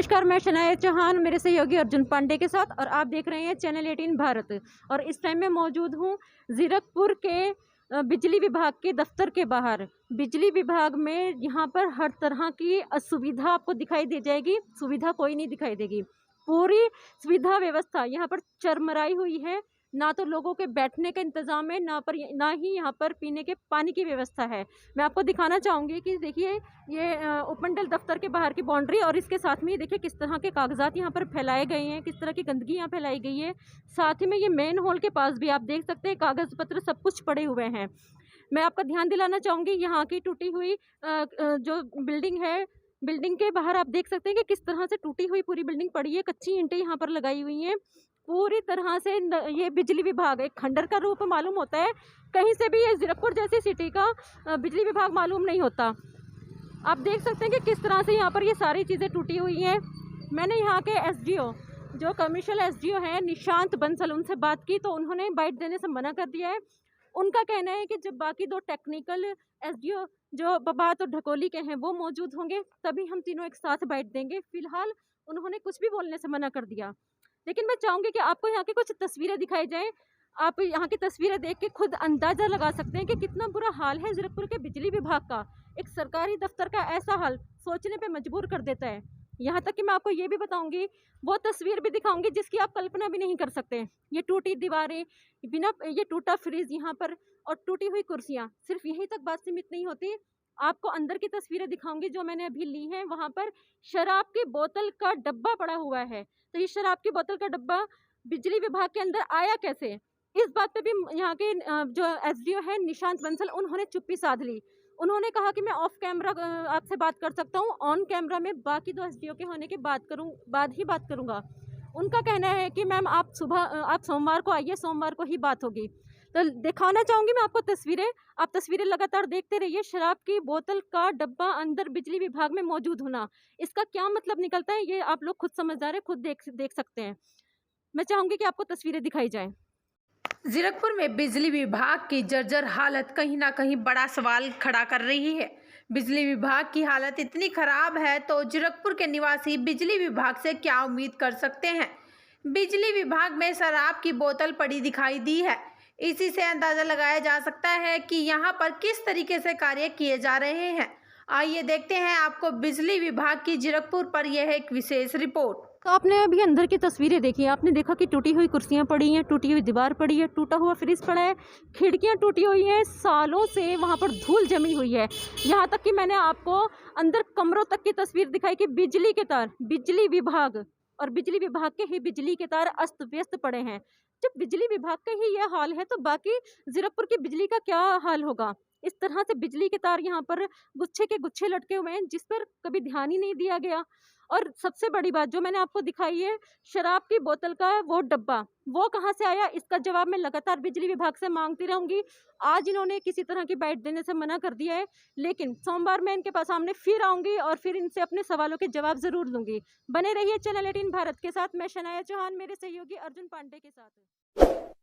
नमस्कार, मैं शनाया चौहान मेरे सहयोगी अर्जुन पांडे के साथ, और आप देख रहे हैं चैनल 18 भारत। और इस टाइम मैं मौजूद हूँ जीरकपुर के बिजली विभाग के दफ्तर के बाहर। बिजली विभाग में यहाँ पर हर तरह की सुविधा आपको दिखाई दे जाएगी, सुविधा कोई नहीं दिखाई देगी। पूरी सुविधा व्यवस्था यहाँ पर चरमराई हुई है। ना तो लोगों के बैठने का इंतज़ाम है, ना ही यहाँ पर पीने के पानी की व्यवस्था है। मैं आपको दिखाना चाहूँगी कि देखिए ये उपमंडल दफ्तर के बाहर की बाउंड्री, और इसके साथ में ये देखिए किस तरह के कागजात यहाँ पर फैलाए गए हैं, किस तरह की गंदगी यहाँ फैलाई गई है। साथ ही में ये मेन हॉल के पास भी आप देख सकते हैं कागज़ पत्र सब कुछ पड़े हुए हैं। मैं आपका ध्यान दिलाना चाहूँगी यहाँ की टूटी हुई जो बिल्डिंग है, बिल्डिंग के बाहर आप देख सकते हैं कि किस तरह से टूटी हुई पूरी बिल्डिंग पड़ी है। कच्ची ईंटें यहाँ पर लगाई हुई हैं पूरी तरह से। ये बिजली विभाग एक खंडर का रूप मालूम होता है, कहीं से भी ये जीरकपुर जैसी सिटी का बिजली विभाग मालूम नहीं होता। आप देख सकते हैं कि किस तरह से यहाँ पर ये सारी चीज़ें टूटी हुई हैं। मैंने यहाँ के एसडीओ जो कमर्शियल एसडीओ हैं निशांत बंसल, उनसे बात की तो उन्होंने बाइट देने से मना कर दिया है। उनका कहना है कि जब बाकी दो टेक्निकल एसडीओ जो बात और ढकोली के हैं वो मौजूद होंगे तभी हम तीनों एक साथ बाइट देंगे। फिलहाल उन्होंने कुछ भी बोलने से मना कर दिया। लेकिन मैं चाहूँगी कि आपको यहाँ की कुछ तस्वीरें दिखाई जाएं। आप यहाँ की तस्वीरें देख के खुद अंदाज़ा लगा सकते हैं कि कितना बुरा हाल है जीरकपुर के बिजली विभाग का। एक सरकारी दफ्तर का ऐसा हाल सोचने पे मजबूर कर देता है। यहाँ तक कि मैं आपको ये भी बताऊंगी, वो तस्वीर भी दिखाऊंगी जिसकी आप कल्पना भी नहीं कर सकते। ये टूटी दीवारें, बिना ये टूटा फ्रिज यहाँ पर, और टूटी हुई कुर्सियाँ। सिर्फ यहीं तक बात सीमित नहीं होती, आपको अंदर की तस्वीरें दिखाऊंगी जो मैंने अभी ली हैं। वहाँ पर शराब की बोतल का डब्बा पड़ा हुआ है। तो ये शराब की बोतल का डब्बा बिजली विभाग के अंदर आया कैसे, इस बात पे भी यहाँ के जो एसडीओ है निशांत बंसल, उन्होंने चुप्पी साध ली। उन्होंने कहा कि मैं ऑफ कैमरा आपसे बात कर सकता हूँ, ऑन कैमरा में बाकी दो एसडीओ के होने के बाद ही बात करूँगा। उनका कहना है कि मैम आप सोमवार को आइए, सोमवार को ही बात होगी। तो दिखाना चाहूँगी मैं आपको तस्वीरें, आप तस्वीरें लगातार देखते रहिए। शराब की बोतल का डब्बा अंदर बिजली विभाग में मौजूद होना, इसका क्या मतलब निकलता है ये आप लोग खुद समझदार है, खुद देख सकते हैं। मैं चाहूँगी कि आपको तस्वीरें दिखाई जाएं। जीरकपुर में बिजली विभाग की जर्जर हालत कहीं ना कहीं बड़ा सवाल खड़ा कर रही है। बिजली विभाग की हालत इतनी खराब है तो जीरकपुर के निवासी बिजली विभाग से क्या उम्मीद कर सकते हैं। बिजली विभाग में शराब की बोतल पड़ी दिखाई दी है। इसी से अंदाजा लगाया जा सकता है कि यहाँ पर किस तरीके से कार्य किए जा रहे हैं। आइए देखते हैं आपको बिजली विभाग की जीरकपुर पर यह एक विशेष रिपोर्ट। तो आपने अभी अंदर की तस्वीरें देखी, आपने देखा कि टूटी हुई कुर्सियां पड़ी हैं, टूटी हुई दीवार पड़ी है, टूटा हुआ फ्रिज पड़ा है, खिड़कियां टूटी हुई हैं, सालों से वहां पर धूल जमी हुई है। यहाँ तक कि मैंने आपको अंदर कमरों तक की तस्वीर दिखाई कि बिजली के तार, बिजली विभाग और बिजली विभाग के ही बिजली के तार अस्त व्यस्त पड़े हैं। जब बिजली विभाग का ही यह हाल है तो बाकी जीरकपुर की बिजली का क्या हाल होगा। इस तरह से बिजली के तार यहाँ पर गुच्छे के गुच्छे लटके हुए हैं जिस पर कभी ध्यान ही नहीं दिया गया। और सबसे बड़ी बात जो मैंने आपको दिखाई है, शराब की बोतल का वो डब्बा, वो कहाँ से आया, इसका जवाब मैं लगातार बिजली विभाग से मांगती रहूंगी। आज इन्होंने किसी तरह की बाइट देने से मना कर दिया है, लेकिन सोमवार मैं इनके पास सामने फिर आऊंगी और फिर इनसे अपने सवालों के जवाब जरूर लूंगी। बने रहिए चैनल 18 भारत के साथ। मैं शनाया चौहान मेरे सहयोगी अर्जुन पांडे के साथ।